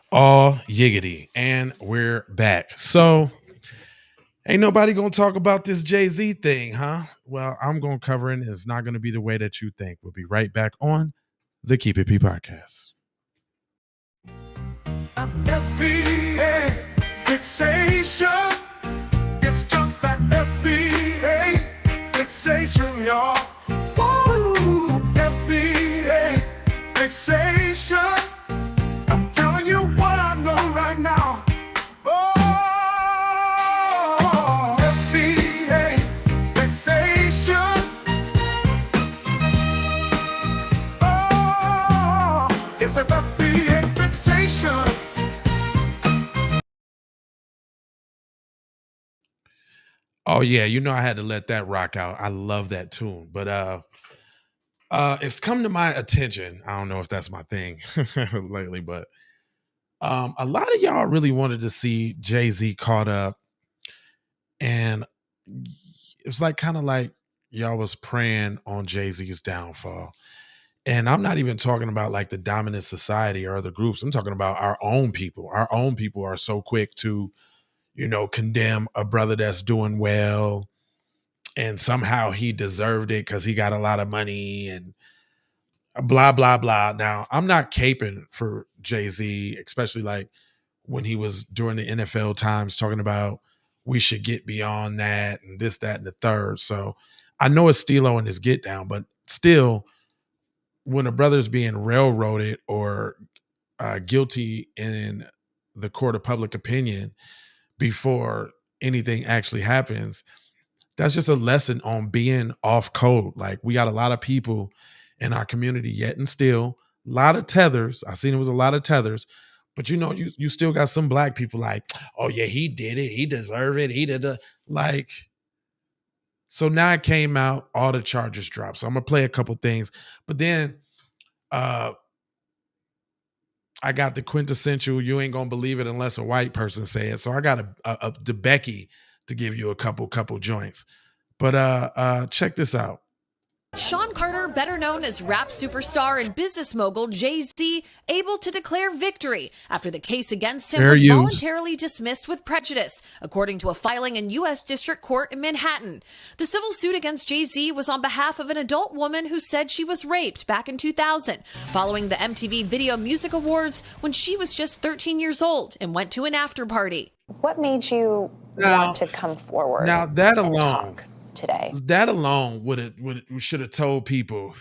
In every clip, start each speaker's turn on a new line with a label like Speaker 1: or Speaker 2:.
Speaker 1: All yiggity. And we're back. So, ain't nobody gonna talk about this Jay-Z thing, huh? Well, I'm gonna cover it, and it's not gonna be the way that you think. We'll be right back on the Keep It P podcast. FBA fixation. It's just that FBA fixation, y'all. Woo! FBA fixation. I'm telling you what I know right now. Oh, FBA fixation. Oh, it's a FBA fixation. Oh yeah, you know I had to let that rock out. I love that tune. But it's come to my attention. I don't know if that's my thing lately, but a lot of y'all really wanted to see Jay-Z caught up, and it was like kind of like y'all was praying on Jay-Z's downfall. And I'm not even talking about like the dominant society or other groups. I'm talking about our own people. Our own people are so quick to, condemn a brother that's doing well, and somehow he deserved it because he got a lot of money and blah blah blah. Now I'm not caping for Jay-Z, especially like when he was during the NFL times talking about we should get beyond that and this, that, and the third. So I know it's Stilo and his get down, but still, when a brother's being railroaded or guilty in the court of public opinion before anything actually happens, that's just a lesson on being off code. Like, we got a lot of people in our community yet and still, a lot of tethers. I seen it was a lot of tethers, but you still got some black people like, oh yeah, he did it, he deserved it, he did it. Like, so now it came out, all the charges dropped. So I'm gonna play a couple things, but then uh I got the quintessential, you ain't gonna believe it unless a white person say it. So I got the Becky to give you a couple joints. But check this out.
Speaker 2: Sean Carter, better known as rap superstar and business mogul Jay-Z, able to declare victory after the case against him was voluntarily dismissed with prejudice, according to a filing in U.S. District Court in Manhattan. The civil suit against Jay-Z was on behalf of an adult woman who said she was raped back in 2000, following the MTV Video Music Awards when she was just 13 years old and went to an after party.
Speaker 3: What made you want to come forward
Speaker 1: now that
Speaker 3: and
Speaker 1: alone
Speaker 3: talk today?
Speaker 1: That alone should have told people,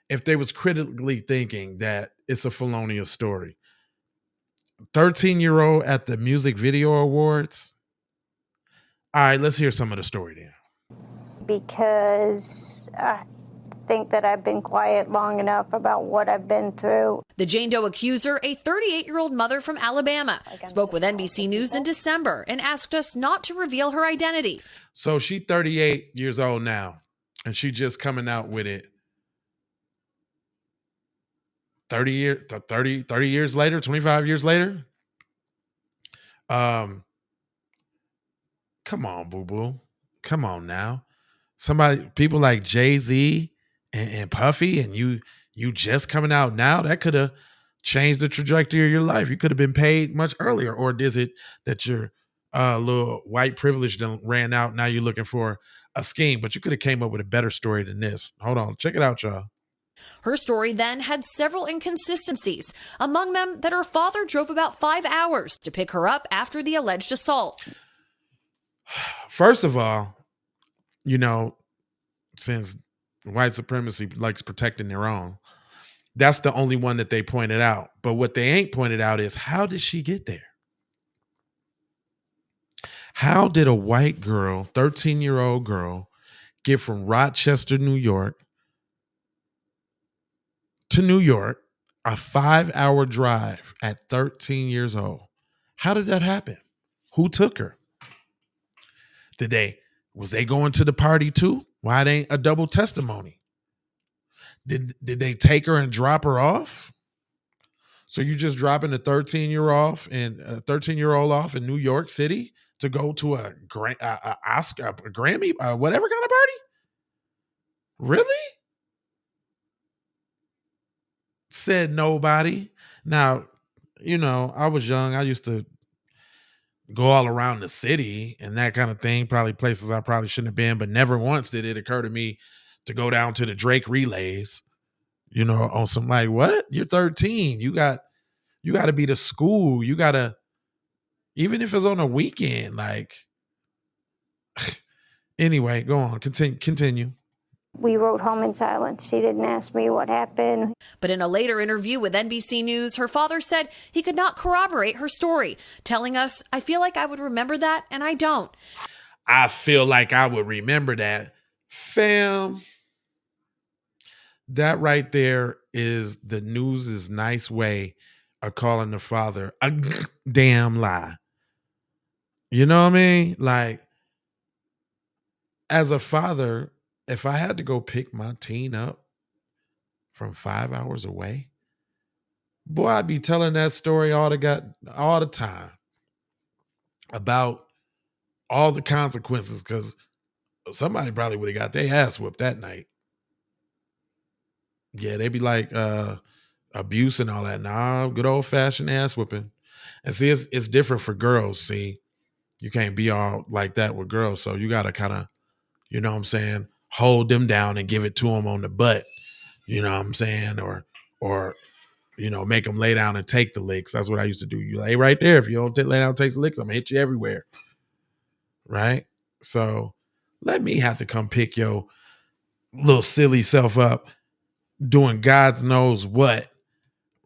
Speaker 1: if they was critically thinking, that it's a felonious story. 13-year-old at the Music Video Awards. All right, let's hear some of the story then.
Speaker 3: Because I think that I've been quiet long enough about what I've been through.
Speaker 2: The Jane Doe accuser, a 38-year-old mother from Alabama, spoke with NBC News in December and asked us not to reveal her identity.
Speaker 1: So she's 38 years old now, and she just coming out with it 30 years later, 25 years later. Come on, boo-boo. Come on now. People like Jay-Z and Puffy, and you just coming out now, that could have changed the trajectory of your life. You could have been paid much earlier. Or is it that your little white privilege done ran out, now you're looking for a scheme? But you could have came up with a better story than this. Hold on, check it out, y'all.
Speaker 2: Her story then had several inconsistencies, among them that her father drove about 5 hours to pick her up after the alleged assault.
Speaker 1: First of all, since white supremacy likes protecting their own, that's the only one that they pointed out. But what they ain't pointed out is, how did she get there? How did a white girl, 13-year-old girl, get from Rochester, New York to New York, a 5-hour drive at 13 years old? How did that happen? Who took her? Was they going to the party too? Why it ain't a double testimony? Did they take her and drop her off? So you just dropping a 13-year-old off in New York City to go to a Oscar, a Grammy, whatever kind of party? Really? Said nobody. Now, I was young. I used to go all around the city and that kind of thing, probably places I probably shouldn't have been, but never once did it occur to me to go down to the Drake relays, on some like, what? You're 13. You got to be to school. You got to, even if it's on a weekend, like, anyway, go on. Continue.
Speaker 3: We rode home in silence. She didn't ask me what happened.
Speaker 2: But in a later interview with NBC News, her father said he could not corroborate her story, telling us, "I feel like I would remember that, and I don't."
Speaker 1: I feel like I would remember that. Fam, that right there is the news's nice way of calling the father a damn lie. You know what I mean? Like, as a father, if I had to go pick my teen up from 5 hours away, boy, I'd be telling that story all the time about all the consequences, because somebody probably would have got their ass whooped that night. Yeah, they'd be like abuse and all that. Nah, good old fashioned ass whooping. And see, it's different for girls. See, you can't be all like that with girls, so you gotta kind of, you know what I'm saying, hold them down and give it to them on the butt. You know what I'm saying, or make them lay down and take the licks. That's what I used to do. You lay right there. If you don't lay down and take the licks, I'm gonna hit you everywhere. Right? So let me have to come pick your little silly self up doing God knows what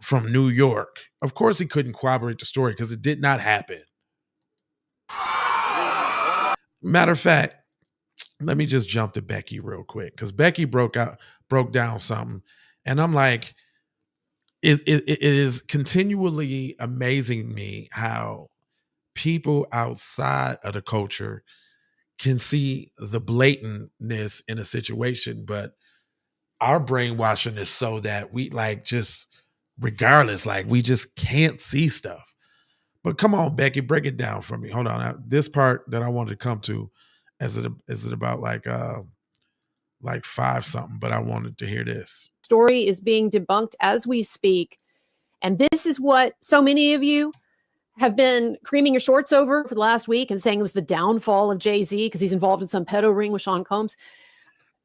Speaker 1: from New York. Of course he couldn't corroborate the story because it did not happen. Matter of fact, let me just jump to Becky real quick, because Becky broke down something, and I'm like, it is continually amazing me how people outside of the culture can see the blatantness in a situation, but our brainwashing is so that we like just regardless, like we just can't see stuff. But come on, Becky, break it down for me. Hold on. Now, this part that I wanted to come to, is it about like 5 something, but I wanted to hear this.
Speaker 4: Story is being debunked as we speak. And this is what so many of you have been creaming your shorts over for the last week and saying it was the downfall of Jay-Z because he's involved in some pedo ring with Sean Combs.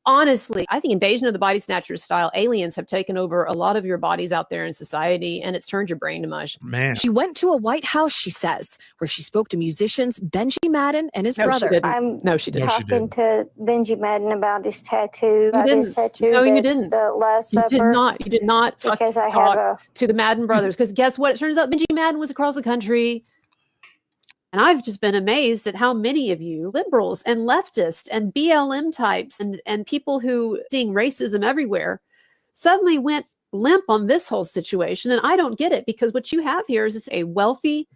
Speaker 4: Honestly, I think Invasion of the Body Snatchers style aliens have taken over a lot of your bodies out there in society, and it's turned your brain to mush.
Speaker 1: Man.
Speaker 2: She went to a White House, she says, where she spoke to musicians Benji Madden and his brother.
Speaker 3: No, she didn't. Talking to Benji Madden about his tattoo.
Speaker 4: No, you didn't.
Speaker 3: The Last Supper.
Speaker 4: You did not.
Speaker 3: Because I
Speaker 4: talk
Speaker 3: have
Speaker 4: to the Madden brothers. Because guess what? It turns out Benji Madden was across the country. And I've just been amazed at how many of you liberals and leftists and BLM types and people who seeing racism everywhere suddenly went limp on this whole situation. And I don't get it, because what you have here is a wealthy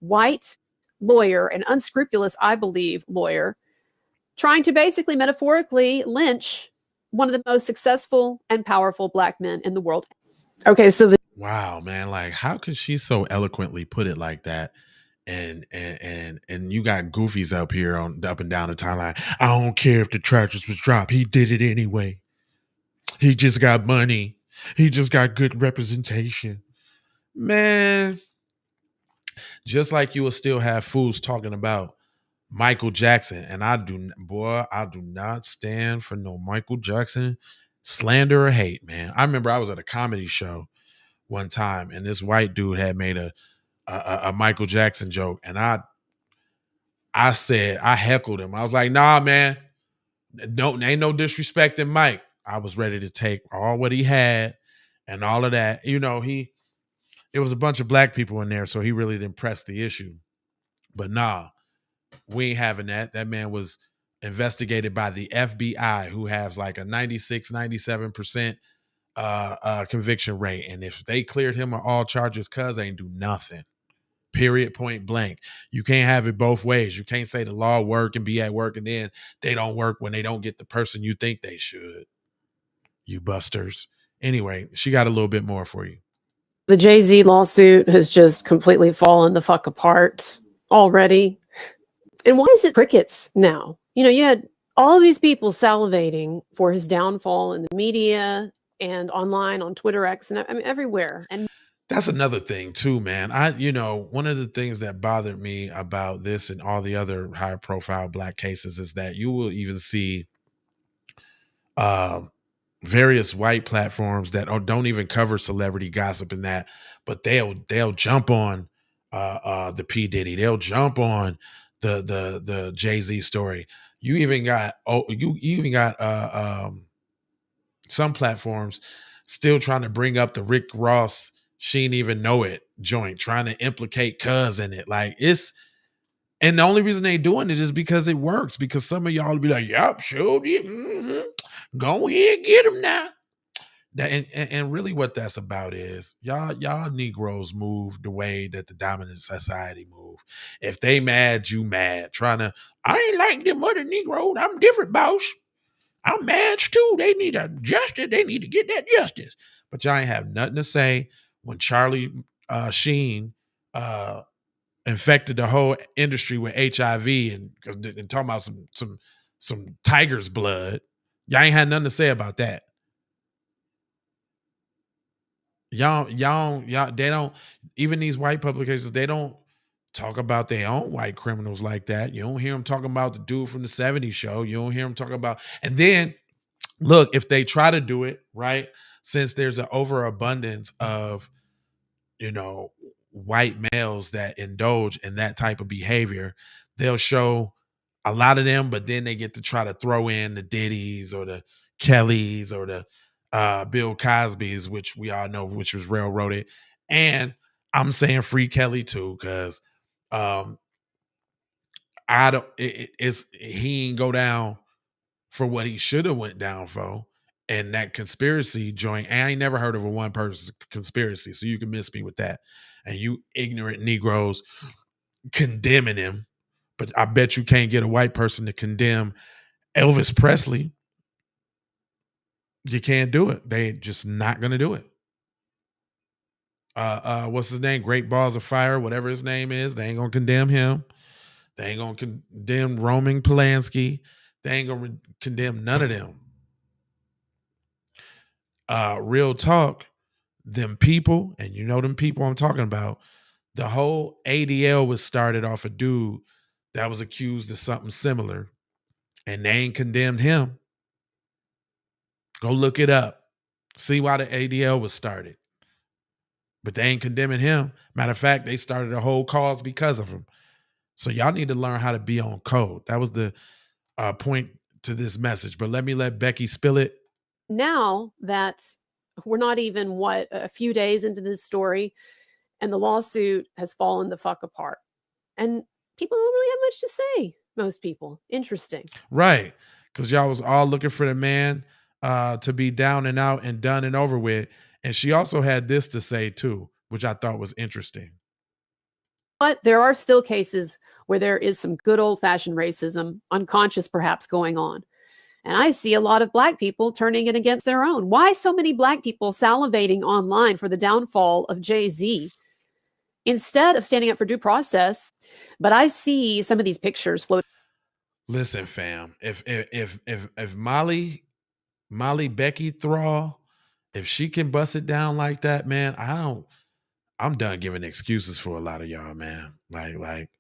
Speaker 4: white lawyer, an unscrupulous, I believe, lawyer, trying to basically metaphorically lynch one of the most successful and powerful Black men in the world. Okay, so
Speaker 1: wow, man, like how could she so eloquently put it like that? And you got goofies up here up and down the timeline. I don't care if the charges was dropped. He did it anyway. He just got money. He just got good representation. Man, just like you will still have fools talking about Michael Jackson. And I do not stand for no Michael Jackson slander or hate, man. I remember I was at a comedy show one time, and this white dude had made a Michael Jackson joke, and I said, I heckled him. I was like, nah, man, ain't no disrespecting Mike. I was ready to take all what he had and all of that. It was a bunch of Black people in there, so he really didn't press the issue. But nah, we ain't having that. That man was investigated by the FBI, who has like a 96, 97% conviction rate. And if they cleared him of all charges, cuz ain't do nothing. Period, point blank. You can't have it both ways. You can't say the law work and be at work, and then they don't work when they don't get the person you think they should. You busters. Anyway, she got a little bit more for you.
Speaker 4: The Jay-Z lawsuit has just completely fallen the fuck apart already. And why is it crickets now? You had all of these people salivating for his downfall in the media and online on Twitter X and everywhere. And
Speaker 1: That's another thing too, man. One of the things that bothered me about this and all the other high profile black cases is that you will even see um, various white platforms that don't even cover celebrity gossip and that, but they'll jump on the P Diddy, they'll jump on the Jay-Z story. You even got some platforms still trying to bring up the Rick Ross she didn't even know it joint, trying to implicate Cuz in it. Like it's and the only reason they doing it is because it works. Because some of y'all will be like, "Yep, sure did. Go ahead, get him now." And really, what that's about is y'all Negroes move the way that the dominant society move. If they mad, you mad. Trying to, I ain't like them other Negroes. I'm different, boss. I'm mad too. They need a justice. They need to get that justice. But y'all ain't have nothing to say when Charlie Sheen infected the whole industry with HIV and talking about some tiger's blood. Y'all ain't had nothing to say about that. Y'all, they don't, even these white publications, they don't talk about their own white criminals like that. You don't hear them talking about the dude from the '70s show. You don't hear them talking about, and then look, if they try to do it, right, since there's an overabundance of, white males that indulge in that type of behavior, they'll show a lot of them, but then they get to try to throw in the Diddy's or the Kellys or the Bill Cosby's, which we all know, which was railroaded. And I'm saying free Kelly too, because I don't. He ain't go down for what he should have went down for. And that conspiracy joint, I ain't never heard of a one person conspiracy, so you can miss me with that. And you ignorant Negroes condemning him, but I bet you can't get a white person to condemn Elvis Presley. You can't do it. They just not gonna do it. What's his name? Great Balls of Fire, whatever his name is. They ain't gonna condemn him. They ain't gonna condemn Roman Polanski. They ain't gonna condemn none of them. Real talk, them people, and you know them people I'm talking about. The whole ADL was started off a dude that was accused of something similar, and they ain't condemned him. Go look it up. See why the ADL was started. But they ain't condemning him. Matter of fact, they started a whole cause because of him. So y'all need to learn how to be on code. That was the point to this message. But let Becky spill it.
Speaker 4: Now that we're not even, a few days into this story, and the lawsuit has fallen the fuck apart. And people don't really have much to say, most people. Interesting.
Speaker 1: Right. Because y'all was all looking for the man to be down and out and done and over with. And she also had this to say too, which I thought was interesting.
Speaker 4: But there are still cases where there is some good old-fashioned racism, unconscious perhaps, going on. And I see a lot of black people turning it against their own. Why so many black people salivating online for the downfall of Jay-Z instead of standing up for due process? But I see some of these pictures floating.
Speaker 1: Listen, fam, if Molly Becky Thrall, if she can bust it down like that, man, I'm done giving excuses for a lot of y'all, man. Like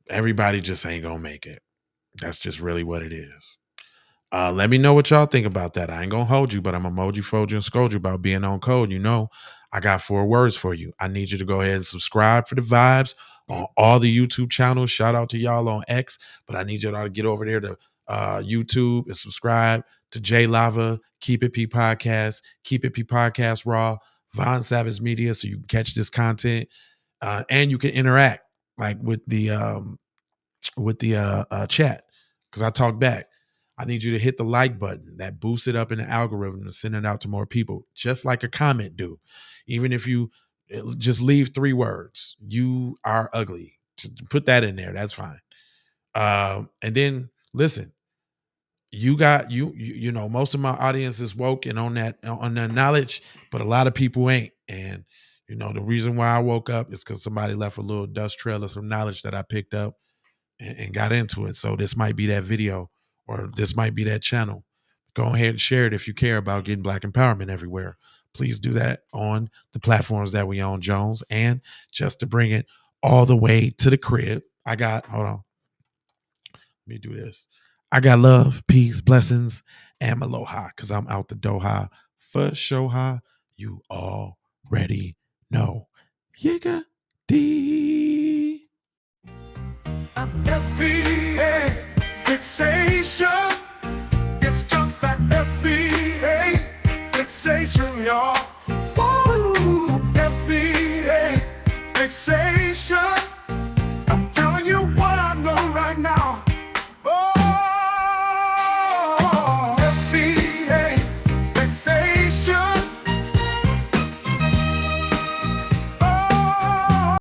Speaker 1: everybody just ain't gonna make it. That's just really what it is. Let me know what y'all think about that. I ain't gonna hold you, but I'm emoji, fold you, and scold you about being on code. I got 4 words for you. I need you to go ahead and subscribe for the vibes on all the YouTube channels. Shout out to y'all on X, but I need y'all to get over there to YouTube and subscribe to J Lava, Keep It P Podcast, Keep It P Podcast Raw, Von Savage Media, so you can catch this content and you can interact like with the chat because I talk back. I need you to hit the like button. That boosts it up in the algorithm and send it out to more people, just like a comment do. Even if you just leave 3 words, you are ugly. Put that in there. That's fine. And then listen, you got most of my audience is woke and on that knowledge, but a lot of people ain't. And the reason why I woke up is because somebody left a little dust trail of some knowledge that I picked up and got into it. So this might be that video or this might be that channel. Go ahead and share it if you care about getting black empowerment everywhere. please do that on the platforms that we own, Jones. And just to bring it all the way to the crib, hold on. Let me do this. I got love, peace, blessings, and aloha, because I'm out the Doha for Shoha. You already know. Yiga D.
Speaker 5: FBA fixation. It's just that FBA fixation, y'all. Woo! FBA fixation. I'm telling you what I know right now.